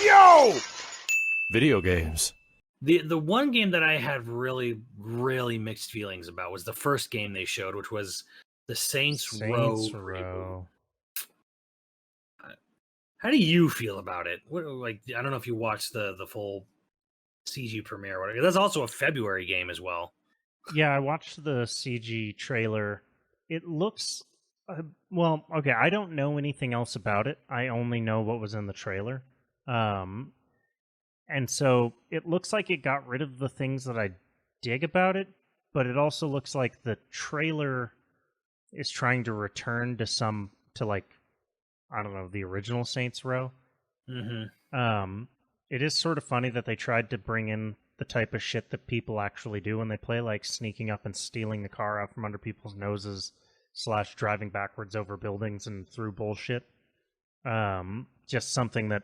Yo! Video games. The one game that I had really mixed feelings about was the first game they showed, which was the Saints Row reboot. How do you feel about it? Like, I don't know if you watched the full CG premiere or whatever. That's also a February game as well. Yeah, I watched the CG trailer. It looks well, okay, I don't know anything else about it. I only know what was in the trailer. And so it looks like it got rid of the things that I dig about it, but it also looks like the trailer is trying to return to like, I don't know, the original Saints Row. It is sort of funny that they tried to bring in the type of shit that people actually do when they play, like sneaking up and stealing the car out from under people's noses / driving backwards over buildings and through bullshit. Just something that,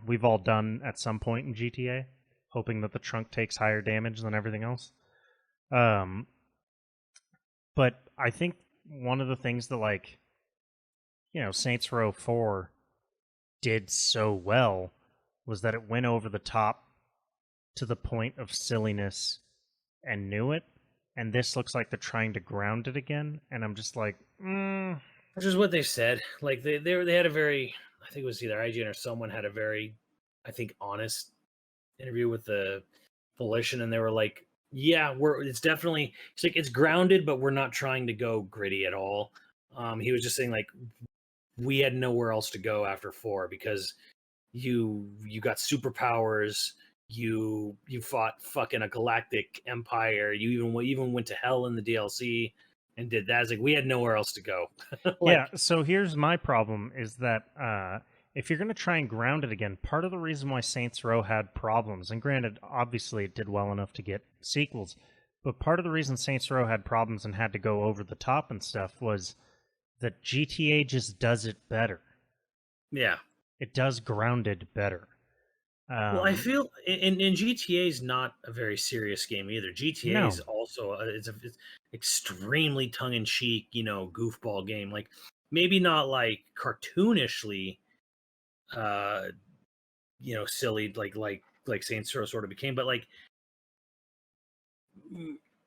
we've all done at some point in GTA, hoping that the trunk takes higher damage than everything else. But I think one of the things that, Saints Row 4 did so well was that it went over the top to the point of silliness and knew it. And this looks like they're trying to ground it again. And I'm just like, Which is what they said. Like, they had a very, I think it was either IGN or someone had a very, I think, honest interview with the Volition, and they were like, yeah, it's definitely, it's like, it's grounded, but we're not trying to go gritty at all. He was just saying, like, we had nowhere else to go after 4 because you got superpowers, you fought fucking a galactic empire, you even went to hell in the DLC and did that. It's like, we had nowhere else to go. Yeah, so here's my problem is that if you're going to try and ground it again, part of the reason why Saints Row had problems, and granted, obviously it did well enough to get sequels, but part of the reason Saints Row had problems and had to go over the top and stuff was that GTA just does it better. Yeah. It does grounded better. Well, I feel and GTA is not a very serious game either. GTA is also it's extremely tongue in cheek, goofball game. Like, maybe not like cartoonishly, silly like Saints Row sort of became, but like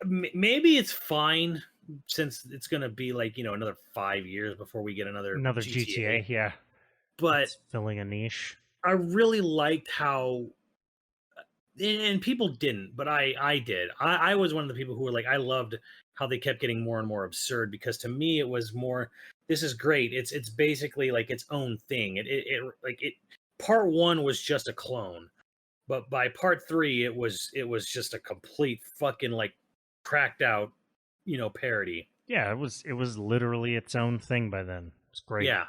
maybe it's fine since it's gonna be like another 5 years before we get another GTA. Yeah, but it's filling a niche. I really liked how, and people didn't, but I did. I was one of the people who were like, I loved how they kept getting more and more absurd, because to me it was more, this is great. It's basically like its own thing. Part 1 was just a clone, but by part 3 it was just a complete fucking like cracked out, parody. Yeah, it was literally its own thing by then. It's great. Yeah.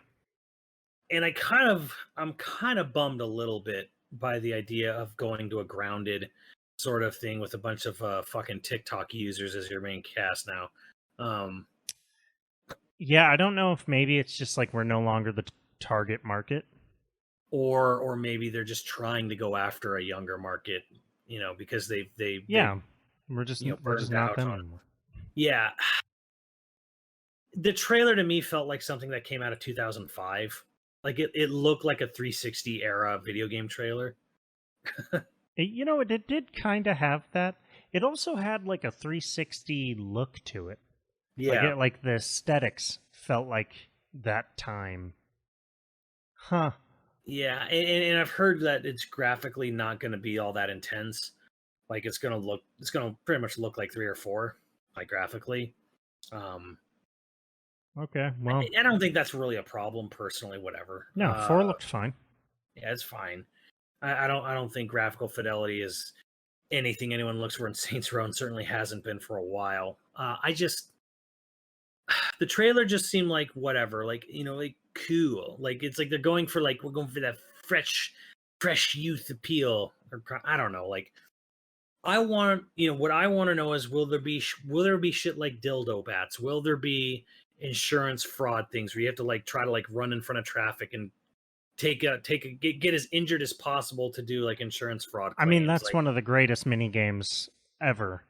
And I'm kind of bummed a little bit by the idea of going to a grounded sort of thing with a bunch of fucking TikTok users as your main cast now. Yeah, I don't know if maybe it's just like we're no longer the target market, or maybe they're just trying to go after a younger market, because they we're just not them anymore. Yeah. The trailer to me felt like something that came out of 2005. Like, it looked like a 360 era video game trailer. It did kind of have that. It also had like a 360 look to it. Yeah. Like the aesthetics felt like that time. Huh. Yeah, and I've heard that it's graphically not going to be all that intense. Like, it's going to pretty much look like 3 or 4, like, graphically. Okay, well, I don't think that's really a problem personally. Whatever. No, 4 looked fine. Yeah, it's fine. I don't think graphical fidelity is anything anyone looks for in Saints Row, and certainly hasn't been for a while. The trailer just seemed like whatever, like like cool. Like, it's like they're going for, like, we're going for that fresh youth appeal, or I don't know. Like, I want what I want to know is, will there be shit like dildo bats? Will there be insurance fraud things where you have to like try to like run in front of traffic and get as injured as possible to do like insurance fraud claims? I mean, that's one of the greatest mini games ever.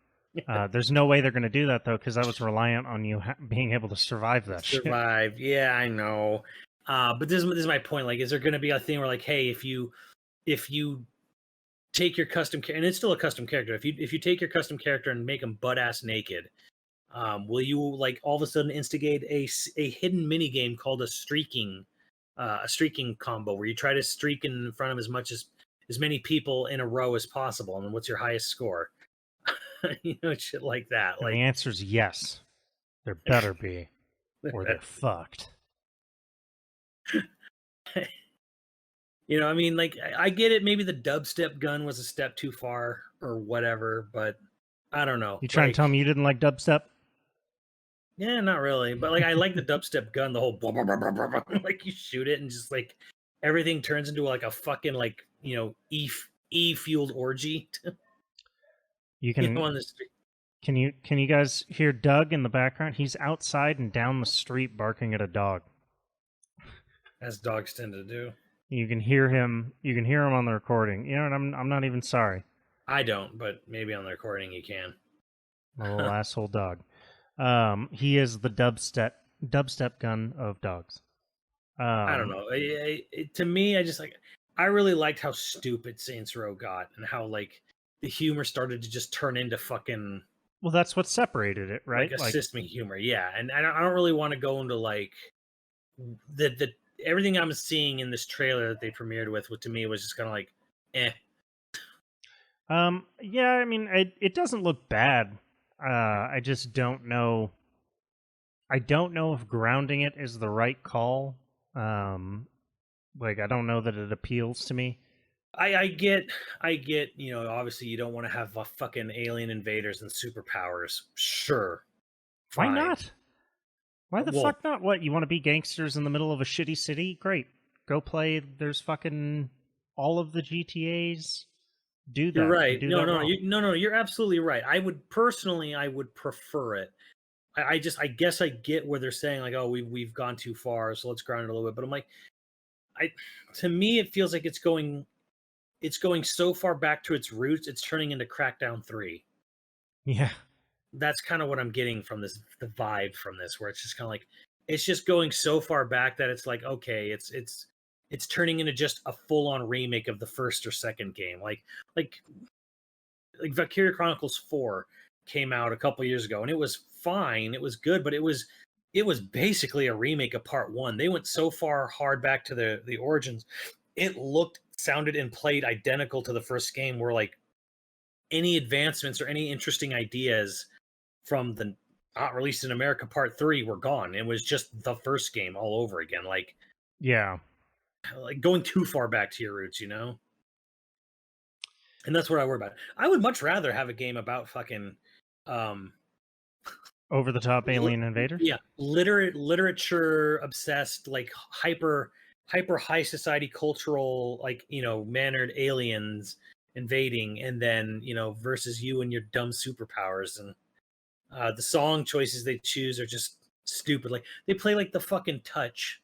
There's no way they're going to do that though, because that was reliant on you being able to survive that shit. Yeah, I know. But this is my point. Like, is there going to be a thing where, like, hey, if you if you take your custom character, and it's still a custom character, if you take your custom character and make him butt ass naked, will you like all of a sudden instigate a hidden mini game called a streaking combo where you try to streak in front of as many people in a row as possible, and then what's your highest score? Shit like that. And the Like, answer is yes. There better be, or they're fucked. I mean, like, I get it. Maybe the dubstep gun was a step too far or whatever, but I don't know. You trying to tell me you didn't like dubstep? Yeah, not really. But like, I like the dubstep gun, the whole blah, blah, blah, blah, blah, blah. Like you shoot it and just like everything turns into like a fucking like E fueled orgy. You can on the street. Can you guys hear Doug in the background? He's outside and down the street barking at a dog. As dogs tend to do. You can hear him. You can hear him on the recording. You know, and I'm not even sorry. I don't, but maybe on the recording you can. A little asshole dog. He is the dubstep gun of dogs. I don't know. To me, I really liked how stupid Saints Row got and how like the humor started to just turn into fucking. Well, that's what separated it, right? Like assist me humor, yeah. And I don't really want to go into like the everything I'm seeing in this trailer that they premiered with to me was just kind of like, eh. Yeah, I mean, it doesn't look bad. I just don't know. I don't know if grounding it is the right call. Like, I don't know that it appeals to me. I get, obviously you don't want to have fucking alien invaders and superpowers. Sure. Why Fine. not? Why the fuck not? What, you want to be gangsters in the middle of a shitty city? Great. Go play. There's fucking all of the GTAs. Do that. You're right. No, You're absolutely right. I would prefer it. I guess I get where they're saying like, oh, we've gone too far, so let's ground it a little bit. But I'm like, to me, it feels like it's going so far back to its roots, it's turning into Crackdown 3. Yeah. That's kind of what I'm getting from this, the vibe from this, where it's just kind of like, it's just going so far back that it's like, okay, it's turning into just a full-on remake of the first or second game. Like Valkyria Chronicles 4 came out a couple years ago, and it was fine, it was good, but it was basically a remake of Part 1. They went so far hard back to the origins. It looked, sounded, and played identical to the first game, where like any advancements or any interesting ideas from the not released in America Part 3 were gone. It was just the first game all over again. Like, yeah, like going too far back to your roots, And that's what I worry about. I would much rather have a game about fucking over the top alien invaders. Yeah, literature obsessed, like hyper high society cultural, like mannered aliens invading, and then versus you and your dumb superpowers. And the song choices they choose are just stupid. Like they play like the fucking Touch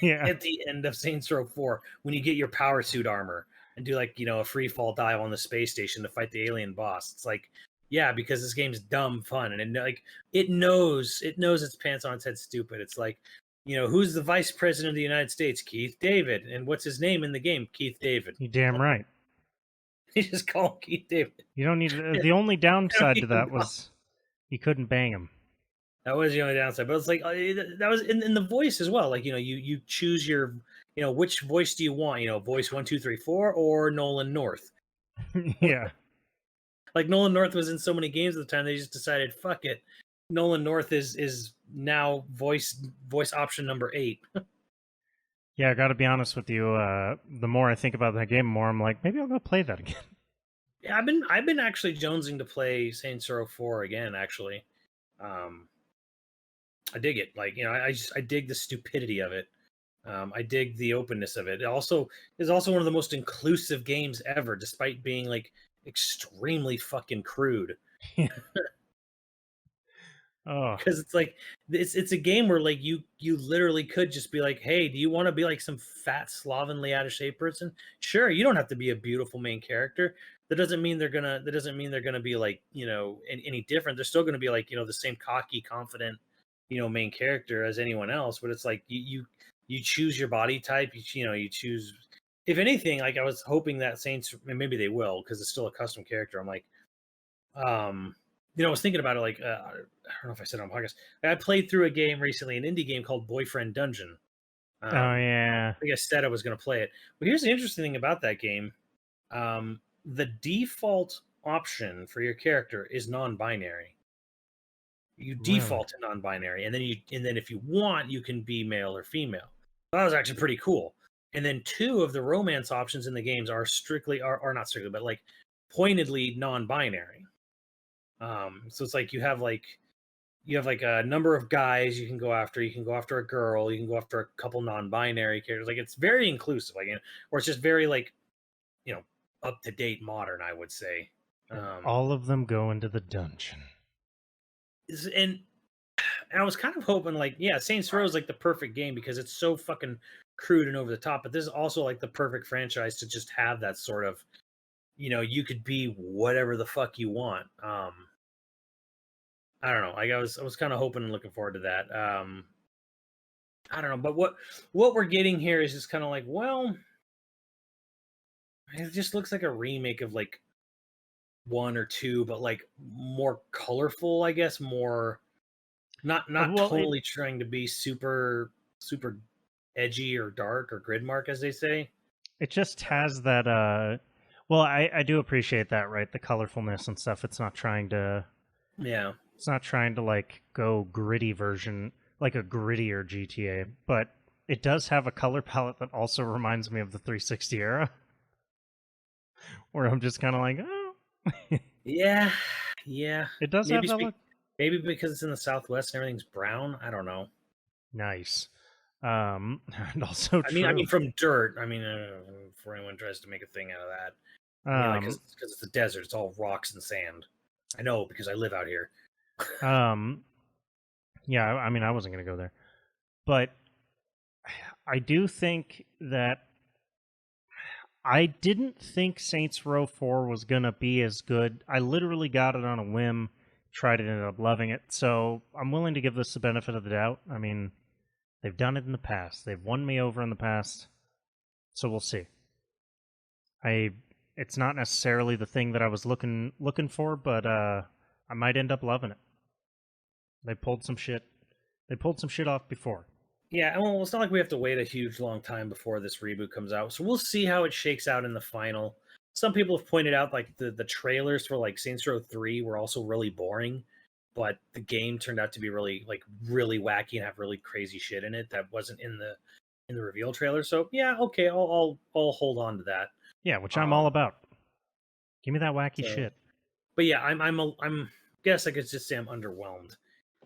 Yeah. at the end of Saints Row 4 when you get your power suit armor and do like a free fall dive on the space station to fight the alien boss. It's like, yeah, because this game's dumb fun, and it knows its pants on its head stupid. It's like, who's the vice president of the United States? Keith David. And what's his name in the game? Keith David. You damn right. You just call him Keith David. You don't need the only downside to that was you couldn't bang him. That was the only downside, but it's like that was in the voice as well. Like you choose your which voice do you want? Voice 1, 2, 3, 4 or Nolan North. Yeah. Like Nolan North was in so many games at the time, they just decided, fuck it. Nolan North is now voice option number 8. Yeah, I got to be honest with you. The more I think about that game, the more I'm like, maybe I'll go play that again. Yeah, I've been actually jonesing to play Saints Row 4 again. Actually, I dig it. Like I dig the stupidity of it. I dig the openness of it. It also is also one of the most inclusive games ever, despite being like extremely fucking crude. Yeah. Oh, because it's like it's a game where like you literally could just be like, hey, do you want to be like some fat slovenly out of shape person? Sure, you don't have to be a beautiful main character. That doesn't mean they're gonna be like any different. They're still gonna be like the same cocky, confident main character as anyone else. But it's like you choose your body type. You choose if anything, like I was hoping that Saints, and maybe they will because it's still a custom character. I'm like, I was thinking about it. Like, I don't know if I said it on podcast. I played through a game recently, an indie game called Boyfriend Dungeon. Oh yeah. I think I said I was going to play it. But here's the interesting thing about that game: the default option for your character is non-binary. You default to non-binary, and then if you want, you can be male or female. That was actually pretty cool. And then 2 of the romance options in the games are not strictly, but like pointedly non-binary. So it's like you have like a number of guys you can go after. You can go after a girl. You can go after a couple non-binary characters. Like it's very inclusive. Like, or it's just very like, up to date, modern. I would say. All of them go into the dungeon. And I was kind of hoping, like, yeah, Saints Row is like the perfect game because it's so fucking crude and over the top. But this is also like the perfect franchise to just have that sort of, you could be whatever the fuck you want. I don't know. Like I was kind of hoping and looking forward to that. I don't know, but what we're getting here is just kind of like, well, it just looks like a remake of like 1 or 2, but like more colorful, I guess, more not totally trying to be super edgy or dark or gridmark, as they say. It just has that well, I do appreciate that, right? The colorfulness and stuff. It's not trying to like go gritty version, like a grittier GTA, but it does have a color palette that also reminds me of the 360 era. Where I'm just kind of like, oh. yeah. It does have that look. Maybe because it's in the Southwest and everything's brown. I don't know. Nice. And also, I mean, from dirt. I mean, for anyone who tries to make a thing out of that, because it's the desert, it's all rocks and sand. I know because I live out here. Yeah. I mean, I wasn't gonna go there, but I do think that I didn't think Saints Row 4 was gonna be as good. I literally got it on a whim, tried it, ended up loving it. So I'm willing to give this the benefit of the doubt. I mean, they've done it in the past. They've won me over in the past. So we'll see. It's not necessarily the thing that I was looking for, but I might end up loving it. They pulled some shit off before. Yeah, well, it's not like we have to wait a huge long time before this reboot comes out. So we'll see how it shakes out in the final. Some people have pointed out like the trailers for like Saints Row 3 were also really boring, but the game turned out to be really wacky and have really crazy shit in it that wasn't in the reveal trailer. So yeah, okay, I'll hold on to that. Yeah, which I'm all about. Give me that wacky shit. But yeah, I'm guess I could just say I'm underwhelmed.